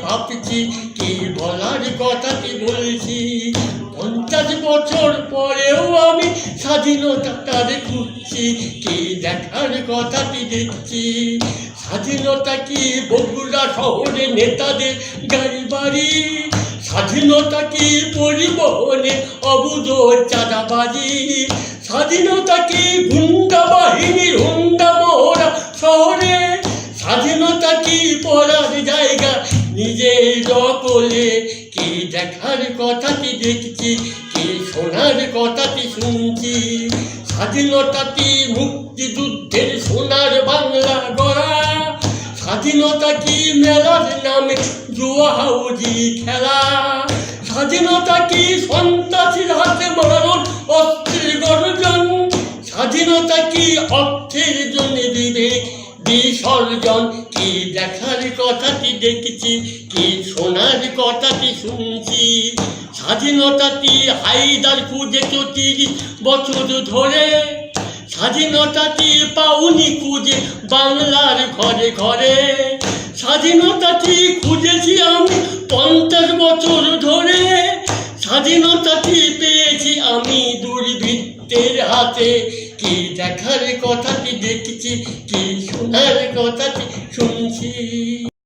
ভাবছি, কি বলার কথাটি বলছি। 50 বছর পরেও আমি স্বাধীনতাটারে খুঁজছি, কি দেখার কথাটি দেখছি। স্বাধীনতা কি বগুড়া শহরে নেতাদের গাড়ি বাড়ি? স্বাধীনতা কি পরিবহনে অবুধ চাঁদাবাজি? স্বাধীনতা কি গুন্ডা বাহিনীর হুন্ডা মহড়া শহরে? স্বাধীনতা কি পড়ার জায়গা নিজের দখলে? কি দেখার কথাটি দেখছি, কি শোনার কথাটি শুনছি। স্বাধীনতাটি মুক্তিযুদ্ধের সোনার বাংলা গড়া? স্বাধীনতা কি মেলার নামে জুয়া হাউজি খেলা? স্বাধীনতা কি সন্ত্রাসীর হাতে মারণ অস্ত্রের গর্জন? স্বাধীনতা কি অর্থের জন্য বিবেক বিসর্জন? কি দেখার কথাটি দেখছি, কি শোনার কথাটি শুনছি। স্বাধীনতাটি হায়দার খুঁজেছ 30 বছর ধরে। স্বাধীনতাটি পাউনি খুঁজে বাংলার ঘরে ঘরে। স্বাধীনতাটি খুঁজেছি আমি 50 বছর ধরে। স্বাধীনতাটি পেয়েছি আমি দুর্বৃত্তের হাতে। কি দেখার কথাটি দেখছি, কি শোনার কথাটি শুনছি।